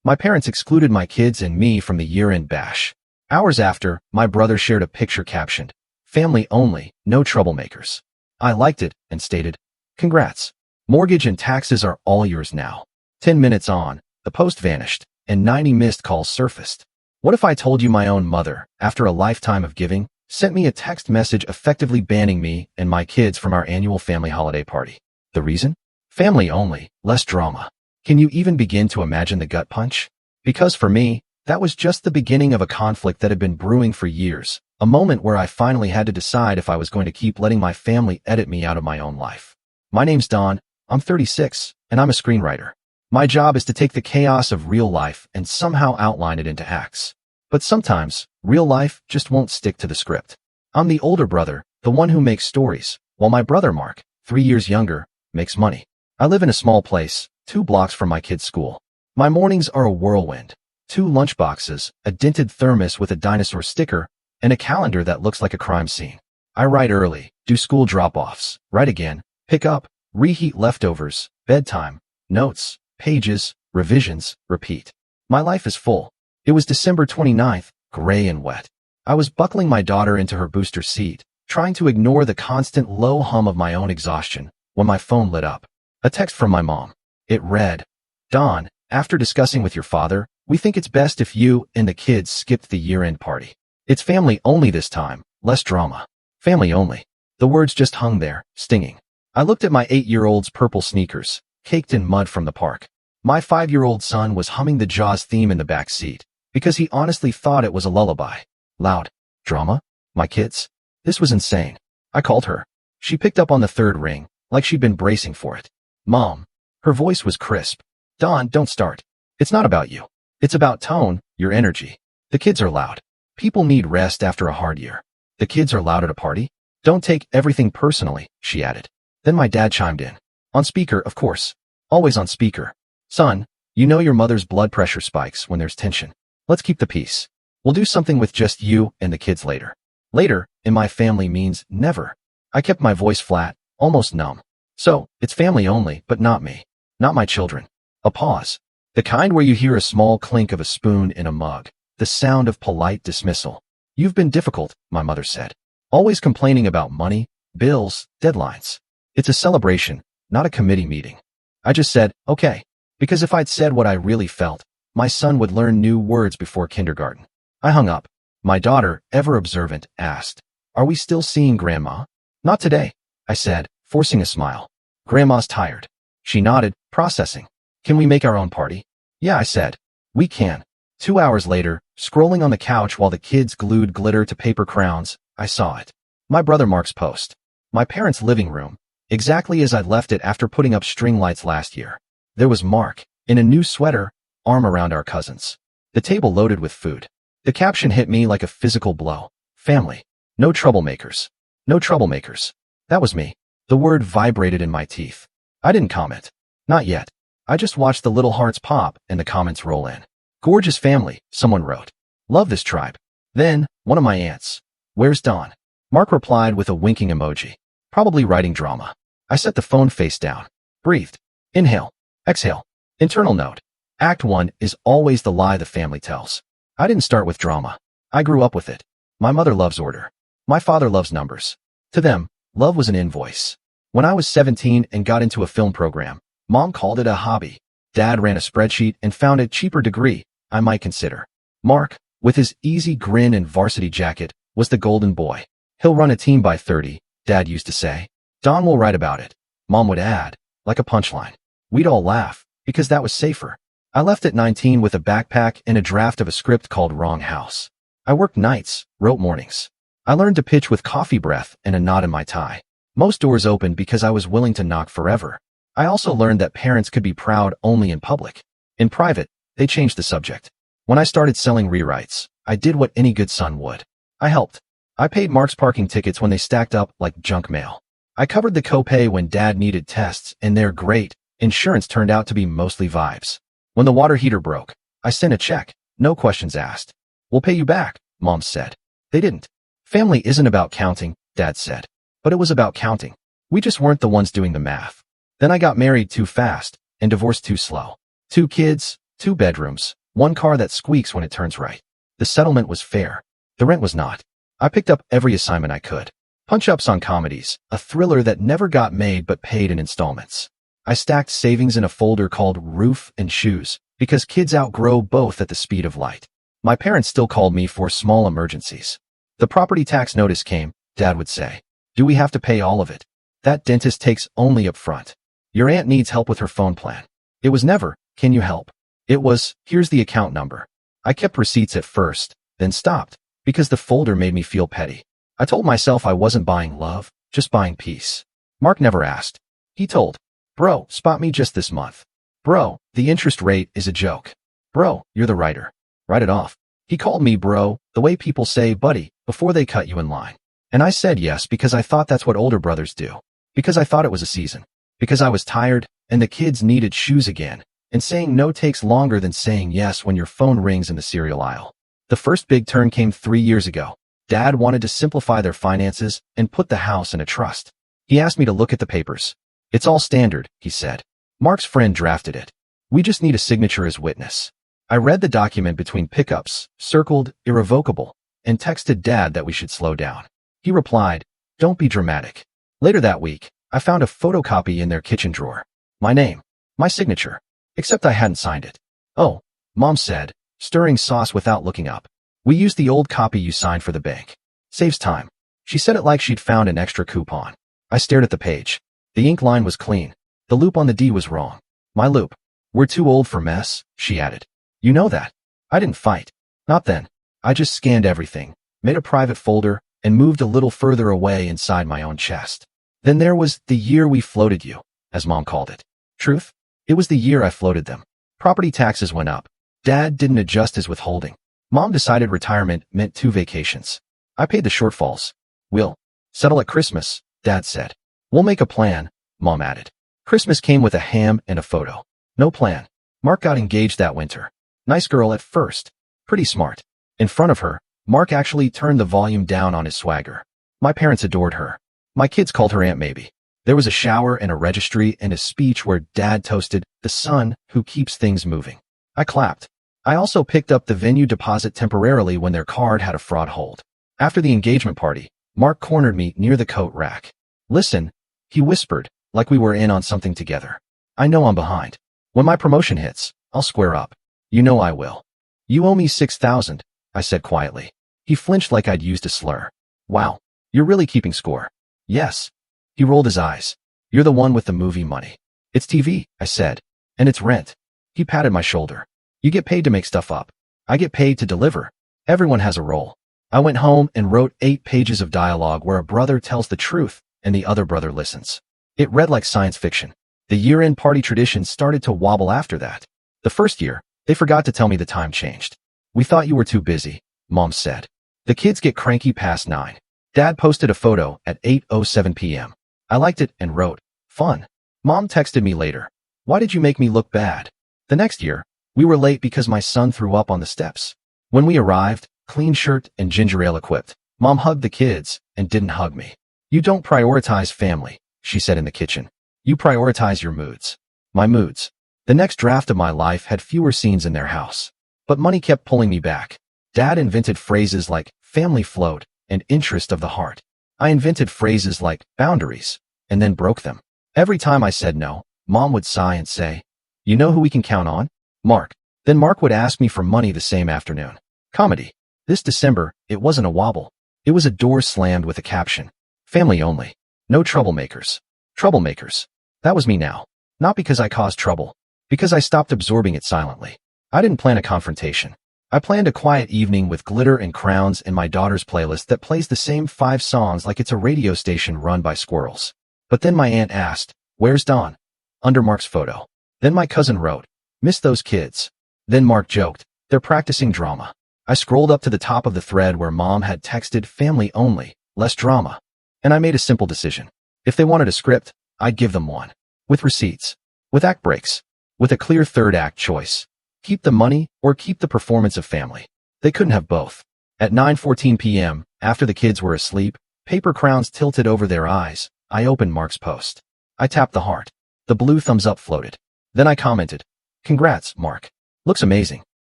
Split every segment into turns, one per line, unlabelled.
My parents excluded my kids and me from the year-end bash. Hours after, my brother shared a picture captioned, "Family only, no troublemakers." I liked it and stated, "Congrats. Mortgage and taxes are all yours now." 10 minutes on, the post vanished, and 90 missed calls surfaced. What if I told you my own mother, after a lifetime of giving, sent me a text message effectively banning me and my kids from our annual family holiday party? The reason? Family only, less drama. Can you even begin to imagine the gut punch? Because for me, that was just the beginning of a conflict that had been brewing for years, a moment where I finally had to decide if I was going to keep letting my family edit me out of my own life. My name's Don, I'm 36, and I'm a screenwriter. My job is to take the chaos of real life and somehow outline it into acts. But sometimes, real life just won't stick to the script. I'm the older brother, the one who makes stories, while my brother Mark, 3 years younger, makes money. I live in a small place, 2 blocks from my kids' school. My mornings are a whirlwind. 2 lunchboxes, a dented thermos with a dinosaur sticker, and a calendar that looks like a crime scene. I write early, do school drop-offs, write again, pick up, reheat leftovers, bedtime, notes, pages, revisions, repeat. My life is full. It was December 29th, gray and wet. I was buckling my daughter into her booster seat, trying to ignore the constant low hum of my own exhaustion, when my phone lit up. A text from my mom. It read, "Don, after discussing with your father, we think it's best if you and the kids skipped the year-end party. It's family only this time, less drama." Family only. The words just hung there, stinging. I looked at my 8-year-old's purple sneakers, caked in mud from the park. My 5-year-old son was humming the Jaws theme in the back seat, because he honestly thought it was a lullaby. Loud. Drama? My kids? This was insane. I called her. She picked up on the 3rd ring, like she'd been bracing for it. "Mom." Her voice was crisp. "Don, don't start. It's not about you. It's about tone, your energy. The kids are loud. People need rest after a hard year. The kids are loud at a party? Don't take everything personally," she added. Then my dad chimed in. On speaker, of course. Always on speaker. "Son, you know your mother's blood pressure spikes when there's tension. Let's keep the peace. We'll do something with just you and the kids later." Later, in my family means never. I kept my voice flat, almost numb. "So, it's family only, but not me. Not my children." A pause. The kind where you hear a small clink of a spoon in a mug. The sound of polite dismissal. "You've been difficult," my mother said. "Always complaining about money, bills, deadlines. It's a celebration, not a committee meeting." I just said, "Okay." Because if I'd said what I really felt, my son would learn new words before kindergarten. I hung up. My daughter, ever observant, asked, "Are we still seeing Grandma?" "Not today," I said, forcing a smile. "Grandma's tired." She nodded, processing. "Can we make our own party?" "Yeah," I said. "We can." 2 hours later, scrolling on the couch while the kids glued glitter to paper crowns, I saw it. My brother Mark's post. My parents' living room, exactly as I'd left it after putting up string lights last year. There was Mark, in a new sweater, arm around our cousins. The table loaded with food. The caption hit me like a physical blow. Family. No troublemakers. No troublemakers. That was me. The word vibrated in my teeth. I didn't comment. Not yet. I just watched the little hearts pop and the comments roll in. "Gorgeous family," someone wrote. "Love this tribe." Then, one of my aunts. "Where's Don?" Mark replied with a winking emoji. Probably writing drama. I set the phone face down. Breathed. Inhale. Exhale. Internal note. Act 1 is always the lie the family tells. I didn't start with drama. I grew up with it. My mother loves order. My father loves numbers. To them, love was an invoice. When I was 17 and got into a film program, Mom called it a hobby. Dad ran a spreadsheet and found a cheaper degree I might consider. Mark, with his easy grin and varsity jacket, was the golden boy. "He'll run a team by 30, Dad used to say. "Don will write about it," Mom would add, like a punchline. We'd all laugh, because that was safer. I left at 19 with a backpack and a draft of a script called Wrong House. I worked nights, wrote mornings. I learned to pitch with coffee breath and a knot in my tie. Most doors opened because I was willing to knock forever. I also learned that parents could be proud only in public. In private, they changed the subject. When I started selling rewrites, I did what any good son would. I helped. I paid Mark's parking tickets when they stacked up like junk mail. I covered the copay when Dad needed tests, and their great insurance turned out to be mostly vibes. When the water heater broke, I sent a check, no questions asked. "We'll pay you back," Mom said. They didn't. "Family isn't about counting," Dad said. But it was about counting. We just weren't the ones doing the math. Then I got married too fast and divorced too slow. 2 kids, 2 bedrooms, 1 car that squeaks when it turns right. The settlement was fair. The rent was not. I picked up every assignment I could. Punch-ups on comedies, a thriller that never got made but paid in installments. I stacked savings in a folder called Roof and Shoes, because kids outgrow both at the speed of light. My parents still called me for small emergencies. The property tax notice came, Dad would say. Do we have to pay all of it? That dentist takes only up front. Your aunt needs help with her phone plan. It was never, can you help? It was, here's the account number. I kept receipts at first, then stopped, because the folder made me feel petty. I told myself I wasn't buying love, just buying peace. Mark never asked. He told, bro, spot me just this month. Bro, the interest rate is a joke. Bro, you're the writer. Write it off. He called me bro, the way people say buddy, before they cut you in line. And I said yes because I thought that's what older brothers do. Because I thought it was a season. Because I was tired, and the kids needed shoes again. And saying no takes longer than saying yes when your phone rings in the cereal aisle. The first big turn came 3 years ago. Dad wanted to simplify their finances and put the house in a trust. He asked me to look at the papers. It's all standard, he said. Mark's friend drafted it. We just need a signature as witness. I read the document between pickups, circled, irrevocable, and texted Dad that we should slow down. He replied, don't be dramatic. Later that week, I found a photocopy in their kitchen drawer. My name. My signature. Except I hadn't signed it. Oh, Mom said, stirring sauce without looking up. We used the old copy you signed for the bank. Saves time. She said it like she'd found an extra coupon. I stared at the page. The ink line was clean. The loop on the D was wrong. My loop. We're too old for mess, she added. You know that. I didn't fight. Not then. I just scanned everything, made a private folder, and moved a little further away inside my own chest. Then there was the year we floated you, as Mom called it. Truth? It was the year I floated them. Property taxes went up. Dad didn't adjust his withholding. Mom decided retirement meant 2 vacations. I paid the shortfalls. We'll settle at Christmas, Dad said. We'll make a plan, Mom added. Christmas came with a ham and a photo. No plan. Mark got engaged that winter. Nice girl at first. Pretty smart. In front of her, Mark actually turned the volume down on his swagger. My parents adored her. My kids called her Aunt Maybe. There was a shower and a registry and a speech where Dad toasted the son who keeps things moving. I clapped. I also picked up the venue deposit temporarily when their card had a fraud hold. After the engagement party, Mark cornered me near the coat rack. Listen, he whispered, like we were in on something together. I know I'm behind. When my promotion hits, I'll square up. You know I will. You owe me $6,000, I said quietly. He flinched like I'd used a slur. Wow, you're really keeping score. Yes. He rolled his eyes. You're the one with the movie money. It's TV, I said. And it's rent. He patted my shoulder. You get paid to make stuff up. I get paid to deliver. Everyone has a role. I went home and wrote 8 pages of dialogue where a brother tells the truth and the other brother listens. It read like science fiction. The year-end party tradition started to wobble after that. The first year, they forgot to tell me the time changed. We thought you were too busy, Mom said. The kids get cranky past 9. Dad posted a photo at 8:07 p.m. I liked it and wrote, fun. Mom texted me later. Why did you make me look bad? The next year, we were late because my son threw up on the steps. When we arrived, clean shirt and ginger ale equipped, Mom hugged the kids and didn't hug me. You don't prioritize family, she said in the kitchen. You prioritize your moods. My moods. The next draft of my life had fewer scenes in their house. But money kept pulling me back. Dad invented phrases like family float and interest of the heart. I invented phrases like boundaries and then broke them. Every time I said no, Mom would sigh and say, you know who we can count on? Mark. Then Mark would ask me for money the same afternoon. Comedy. This December, it wasn't a wobble. It was a door slammed with a caption. Family only. No troublemakers. Troublemakers. That was me now. Not because I caused trouble. Because I stopped absorbing it silently. I didn't plan a confrontation. I planned a quiet evening with glitter and crowns and my daughter's playlist that plays the same 5 songs like it's a radio station run by squirrels. But then my aunt asked, where's Dawn? Under Mark's photo. Then my cousin wrote, miss those kids. Then Mark joked, they're practicing drama. I scrolled up to the top of the thread where Mom had texted family only, less drama. And I made a simple decision. If they wanted a script, I'd give them one. With receipts. With act breaks. With a clear third act choice. Keep the money or keep the performance of family. They couldn't have both. At 9:14 p.m., after the kids were asleep, paper crowns tilted over their eyes, I opened Mark's post. I tapped the heart. The blue thumbs up floated. Then I commented, congrats, Mark. Looks amazing.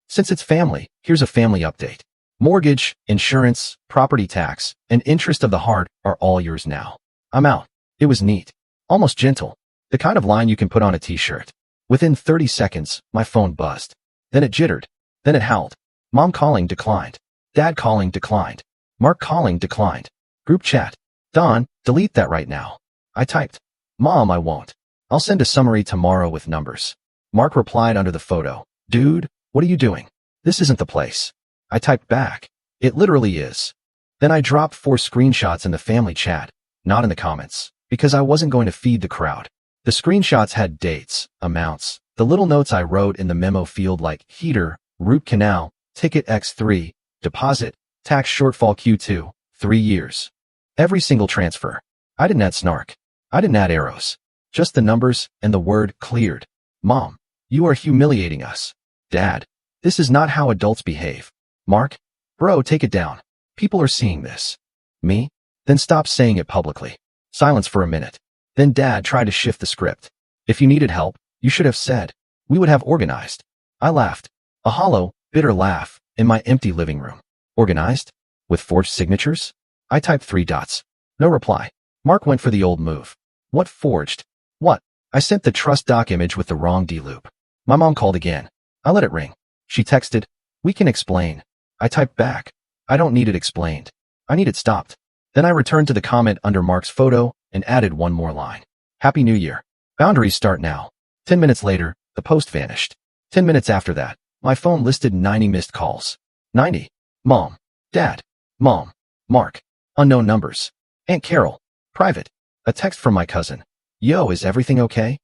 Since it's family, here's a family update. Mortgage, insurance, property tax, and interest of the heart are all yours now. I'm out. It was neat. Almost gentle. The kind of line you can put on a t-shirt. Within 30 seconds, my phone buzzed. Then it jittered. Then it howled. Mom calling declined. Dad calling declined. Mark calling declined. Group chat. Don, delete that right now. I typed. Mom, I won't. I'll send a summary tomorrow with numbers. Mark replied under the photo. Dude, what are you doing? This isn't the place. I typed back. It literally is. Then I dropped 4 screenshots in the family chat, not in the comments, because I wasn't going to feed the crowd. The screenshots had dates, amounts, the little notes I wrote in the memo field like heater, root canal, ticket X3, deposit, tax shortfall Q2, 3 years. Every single transfer. I didn't add snark. I didn't add arrows. Just the numbers and the word cleared. Mom, you are humiliating us. Dad, this is not how adults behave. Mark, bro, take it down. People are seeing this. Me? Then stop saying it publicly. Silence for a minute. Then Dad tried to shift the script. If you needed help, you should have said. We would have organized. I laughed. A hollow, bitter laugh in my empty living room. Organized? With forged signatures? I typed 3 dots. No reply. Mark went for the old move. What forged? What? I sent the trust doc image with the wrong D-loop. My mom called again. I let it ring. She texted, we can explain. I typed back. I don't need it explained. I need it stopped. Then I returned to the comment under Mark's photo and added one more line. Happy New Year. Boundaries start now. 10 minutes later, the post vanished. 10 minutes after that, my phone listed 90 missed calls. 90. Mom. Dad. Mom. Mark. Unknown numbers. Aunt Carol. Private. A text from my cousin. Yo, is everything okay?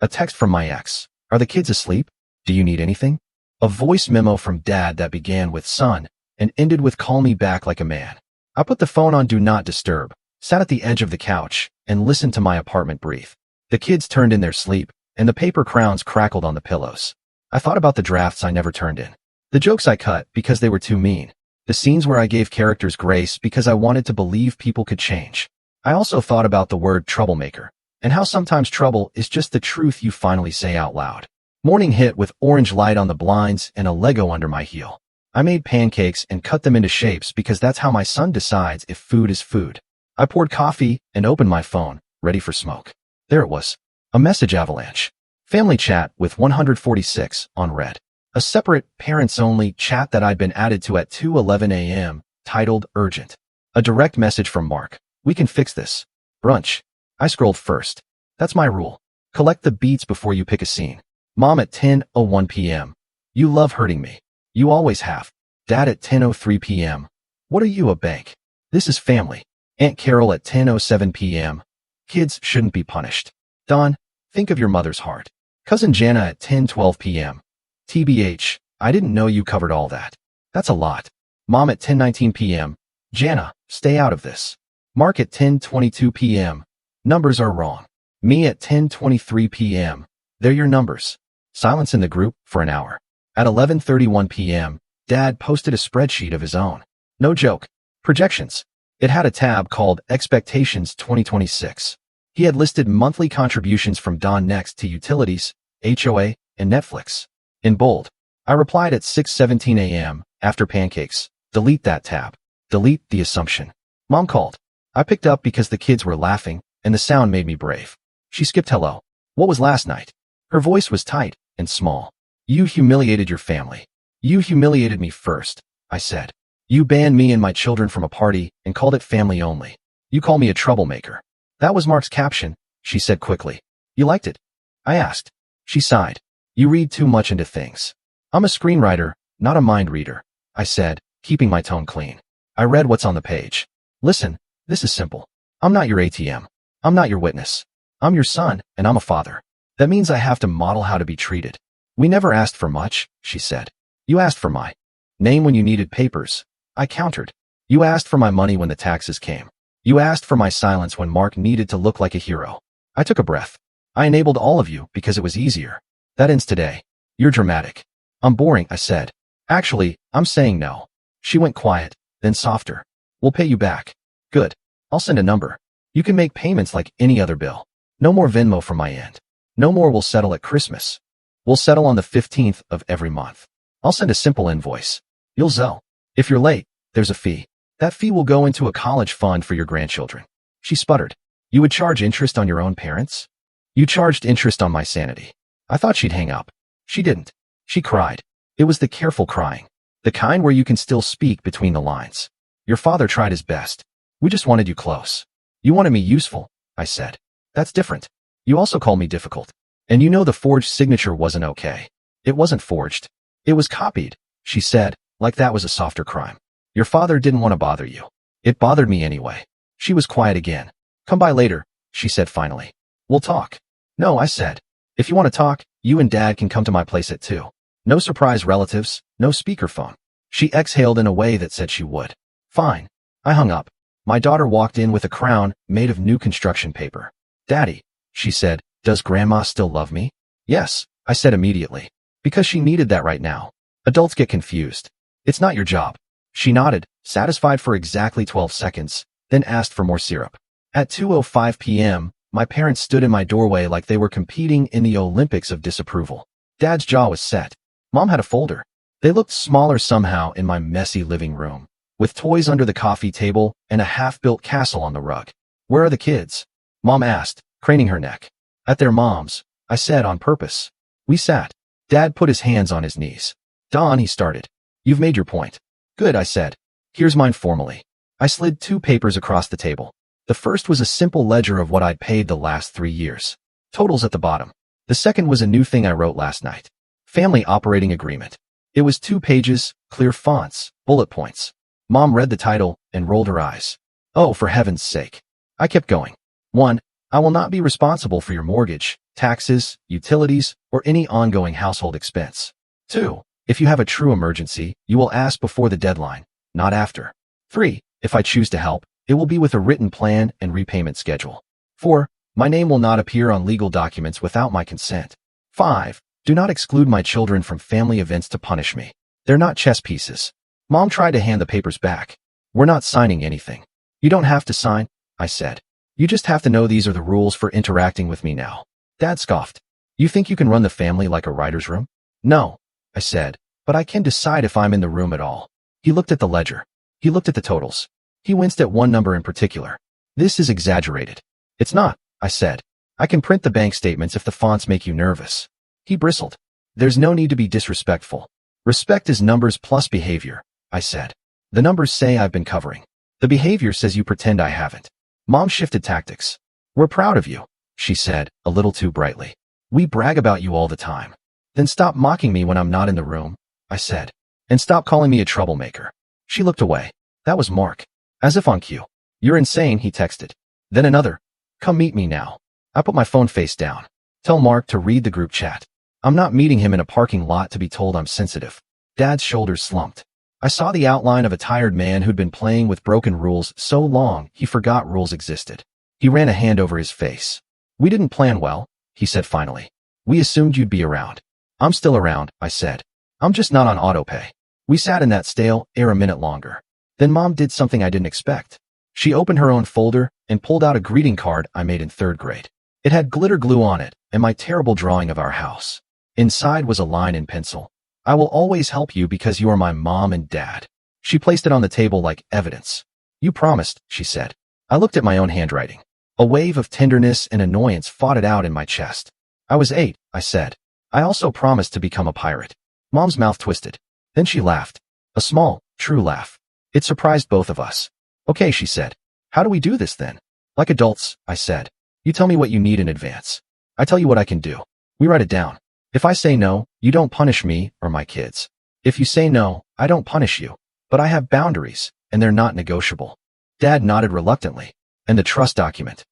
A text from my ex. Are the kids asleep? Do you need anything? A voice memo from Dad that began with son and ended with call me back like a man. I put the phone on do not disturb, sat at the edge of the couch, and listened to my apartment breathe. The kids turned in their sleep, and the paper crowns crackled on the pillows. I thought about the drafts I never turned in. The jokes I cut because they were too mean. The scenes where I gave characters grace because I wanted to believe people could change. I also thought about the word troublemaker, and how sometimes trouble is just the truth you finally say out loud. Morning hit with orange light on the blinds and a Lego under my heel. I made pancakes and cut them into shapes because that's how my son decides if food is food. I poured coffee and opened my phone, ready for smoke. There it was. A message avalanche. Family chat with 146 on red. A separate, parents-only chat that I'd been added to at 2:11 a.m., titled Urgent. A direct message from Mark. We can fix this. Brunch. I scrolled first. That's my rule. Collect the beats before you pick a scene. Mom at 10:01 p.m. You love hurting me. You always have. Dad at 10:03 p.m. What are you, a bank? This is family. Aunt Carol at 10:07 p.m. Kids shouldn't be punished. Don, think of your mother's heart. Cousin Jana at 10:12 p.m. TBH, I didn't know you covered all that. That's a lot. Mom at 10:19 p.m. Jana, stay out of this. Mark at 10:22 p.m. Numbers are wrong. Me at 10:23 p.m. They're your numbers. Silence in the group for an hour. At 11:31 p.m., Dad posted a spreadsheet of his own. No joke. Projections. It had a tab called Expectations 2026. He had listed monthly contributions from Don next to utilities, HOA, and Netflix. In bold. I replied at 6:17 a.m. after pancakes. Delete that tab. Delete the assumption. Mom called. I picked up because the kids were laughing, and the sound made me brave. She skipped hello. What was last night? Her voice was tight and small. You humiliated your family. You humiliated me first, I said. You banned me and my children from a party and called it family only. You call me a troublemaker. That was Mark's caption, she said quickly. You liked it? I asked. She sighed. You read too much into things. I'm a screenwriter, not a mind reader, I said, keeping my tone clean. I read what's on the page. Listen, this is simple. I'm not your ATM. I'm not your witness. I'm your son, and I'm a father. That means I have to model how to be treated. We never asked for much, she said. You asked for my name when you needed papers. I countered. You asked for my money when the taxes came. You asked for my silence when Mark needed to look like a hero. I took a breath. I enabled all of you because it was easier. That ends today. You're dramatic. I'm boring, I said. Actually, I'm saying no. She went quiet, then softer. We'll pay you back. Good. I'll send a number. You can make payments like any other bill. No more Venmo from my end. No more we'll settle at Christmas. We'll settle on the 15th of every month. I'll send a simple invoice. You'll Zelle. If you're late, there's a fee. That fee will go into a college fund for your grandchildren. She sputtered. You would charge interest on your own parents? You charged interest on my sanity. I thought she'd hang up. She didn't. She cried. It was the careful crying. The kind where you can still speak between the lines. Your father tried his best. We just wanted you close. You wanted me useful, I said. That's different. You also called me difficult. And you know the forged signature wasn't okay. It wasn't forged. It was copied, she said, like that was a softer crime. Your father didn't want to bother you. It bothered me anyway. She was quiet again. Come by later, she said finally. We'll talk. No, I said. If you want to talk, you and Dad can come to my place at 2. No surprise relatives, no speakerphone. She exhaled in a way that said she would. Fine. I hung up. My daughter walked in with a crown made of new construction paper. Daddy, she said, does Grandma still love me? Yes, I said immediately. Because she needed that right now. Adults get confused. It's not your job. She nodded, satisfied for exactly 12 seconds, then asked for more syrup. At 2:05 p.m., my parents stood in my doorway like they were competing in the Olympics of disapproval. Dad's jaw was set. Mom had a folder. They looked smaller somehow in my messy living room, with toys under the coffee table and a half-built castle on the rug. Where are the kids? Mom asked, craning her neck. At their mom's, I said on purpose. We sat. Dad put his hands on his knees. Don, he started. You've made your point. Good, I said. Here's mine formally. I slid 2 papers across the table. The first was a simple ledger of what I'd paid the last 3 years. Totals at the bottom. The second was a new thing I wrote last night. Family operating agreement. It was 2 pages, clear fonts, bullet points. Mom read the title and rolled her eyes. Oh, for heaven's sake. I kept going. 1. I will not be responsible for your mortgage, taxes, utilities, or any ongoing household expense. 2. If you have a true emergency, you will ask before the deadline, not after. 3. If I choose to help, it will be with a written plan and repayment schedule. 4. My name will not appear on legal documents without my consent. 5. Do not exclude my children from family events to punish me. They're not chess pieces. Mom tried to hand the papers back. We're not signing anything. You don't have to sign, I said. You just have to know these are the rules for interacting with me now. Dad scoffed. You think you can run the family like a writer's room? No, I said, but I can decide if I'm in the room at all. He looked at the ledger. He looked at the totals. He winced at one number in particular. This is exaggerated. It's not, I said. I can print the bank statements if the fonts make you nervous. He bristled. There's no need to be disrespectful. Respect is numbers plus behavior, I said. The numbers say I've been covering. The behavior says you pretend I haven't. Mom shifted tactics. We're proud of you, she said, a little too brightly. We brag about you all the time. Then stop mocking me when I'm not in the room, I said. And stop calling me a troublemaker. She looked away. That was Mark. As if on cue. You're insane, he texted. Then another. Come meet me now. I put my phone face down. Tell Mark to read the group chat. I'm not meeting him in a parking lot to be told I'm sensitive. Dad's shoulders slumped. I saw the outline of a tired man who'd been playing with broken rules so long he forgot rules existed. He ran a hand over his face. We didn't plan well, he said finally. We assumed you'd be around. I'm still around, I said. I'm just not on autopay. We sat in that stale air a minute longer. Then Mom did something I didn't expect. She opened her own folder and pulled out a greeting card I made in 3rd grade. It had glitter glue on it and my terrible drawing of our house. Inside was a line in pencil. I will always help you because you are my mom and dad. She placed it on the table like evidence. You promised, she said. I looked at my own handwriting. A wave of tenderness and annoyance fought it out in my chest. I was 8, I said. I also promised to become a pirate. Mom's mouth twisted. Then she laughed. A small, true laugh. It surprised both of us. Okay, she said. How do we do this then? Like adults, I said. You tell me what you need in advance. I tell you what I can do. We write it down. If I say no, you don't punish me or my kids. If you say no, I don't punish you. But I have boundaries, and they're not negotiable. Dad nodded reluctantly. And the trust document.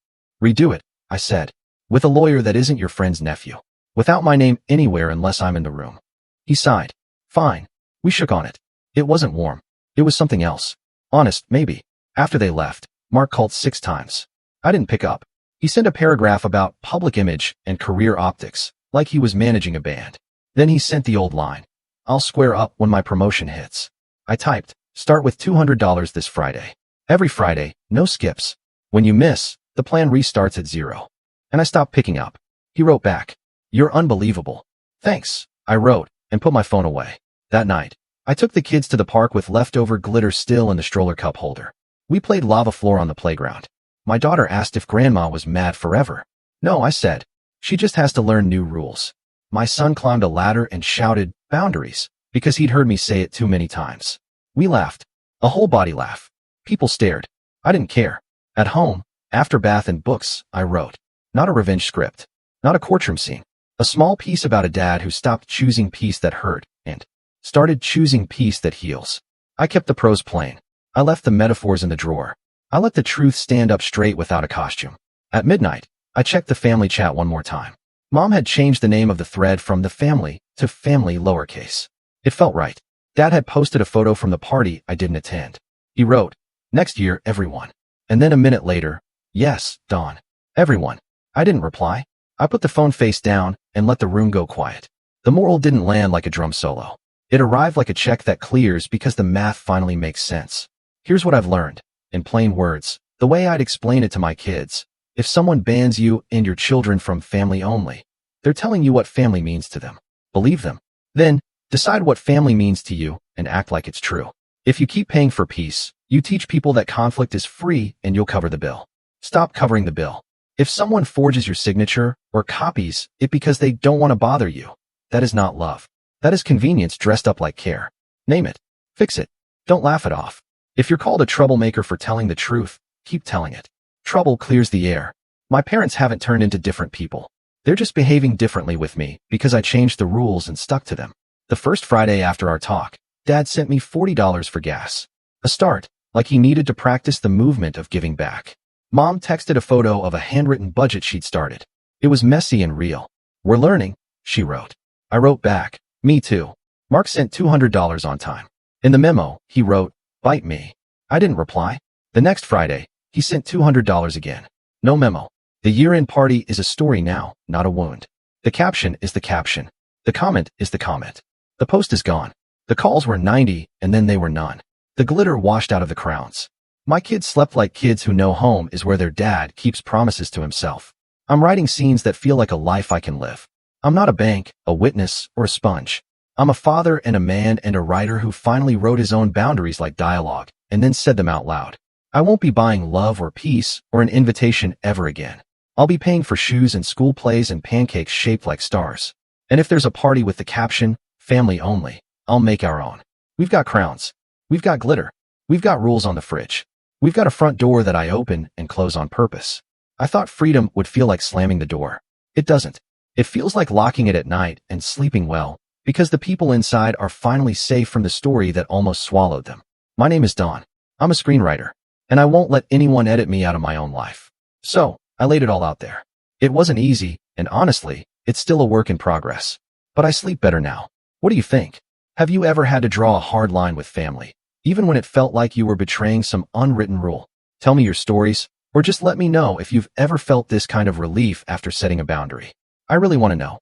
Redo it, I said. With a lawyer that isn't your friend's nephew. Without my name anywhere unless I'm in the room. He sighed. Fine. We shook on it. It wasn't warm. It was something else. Honest, maybe. After they left, Mark called 6 times. I didn't pick up. He sent a paragraph about public image and career optics, like he was managing a band. Then he sent the old line. I'll square up when my promotion hits. I typed, start with $200 this Friday. Every Friday, no skips. When you miss, the plan restarts at 0. And I stopped picking up. He wrote back. You're unbelievable. Thanks, I wrote, and put my phone away. That night, I took the kids to the park with leftover glitter still in the stroller cup holder. We played lava floor on the playground. My daughter asked if Grandma was mad forever. No, I said. She just has to learn new rules. My son climbed a ladder and shouted, "Boundaries," because he'd heard me say it too many times. We laughed. A whole body laugh. People stared. I didn't care. At home, after bath and books, I wrote. Not a revenge script. Not a courtroom scene. A small piece about a dad who stopped choosing peace that hurt and started choosing peace that heals. I kept the prose plain. I left the metaphors in the drawer. I let the truth stand up straight without a costume. At midnight, I checked the family chat one more time. Mom had changed the name of the thread from the family to family lowercase. It felt right. Dad had posted a photo from the party I didn't attend. He wrote, "Next year, everyone." And then a minute later, "Yes, Dawn. Everyone." I didn't reply. I put the phone face down and let the room go quiet. The moral didn't land like a drum solo. It arrived like a check that clears because the math finally makes sense. Here's what I've learned. In plain words, the way I'd explain it to my kids. If someone bans you and your children from family only, they're telling you what family means to them. Believe them. Then, decide what family means to you and act like it's true. If you keep paying for peace, you teach people that conflict is free and you'll cover the bill. Stop covering the bill. If someone forges your signature or copies it because they don't want to bother you, that is not love. That is convenience dressed up like care. Name it. Fix it. Don't laugh it off. If you're called a troublemaker for telling the truth, keep telling it. Trouble clears the air. My parents haven't turned into different people. They're just behaving differently with me because I changed the rules and stuck to them. The first Friday after our talk, Dad sent me $40 for gas. A start, like he needed to practice the movement of giving back. Mom texted a photo of a handwritten budget she'd started. It was messy and real. "We're learning," she wrote. I wrote back, "Me too." Mark sent $200 on time. In the memo, he wrote, "Bite me." I didn't reply. The next Friday, he sent $200 again. No memo. The year-end party is a story now, not a wound. The caption is the caption. The comment is the comment. The post is gone. The calls were 90, and then they were none. The glitter washed out of the crowns. My kids slept like kids who know home is where their dad keeps promises to himself. I'm writing scenes that feel like a life I can live. I'm not a bank, a witness, or a sponge. I'm a father and a man and a writer who finally wrote his own boundaries like dialogue, and then said them out loud. I won't be buying love or peace or an invitation ever again. I'll be paying for shoes and school plays and pancakes shaped like stars. And if there's a party with the caption, "Family only," I'll make our own. We've got crowns. We've got glitter. We've got rules on the fridge. We've got a front door that I open and close on purpose. I thought freedom would feel like slamming the door. It doesn't. It feels like locking it at night and sleeping well, because the people inside are finally safe from the story that almost swallowed them. My name is Don. I'm a screenwriter, and I won't let anyone edit me out of my own life. So, I laid it all out there. It wasn't easy, and honestly, it's still a work in progress. But I sleep better now. What do you think? Have you ever had to draw a hard line with family, even when it felt like you were betraying some unwritten rule? Tell me your stories, or just let me know if you've ever felt this kind of relief after setting a boundary. I really want to know.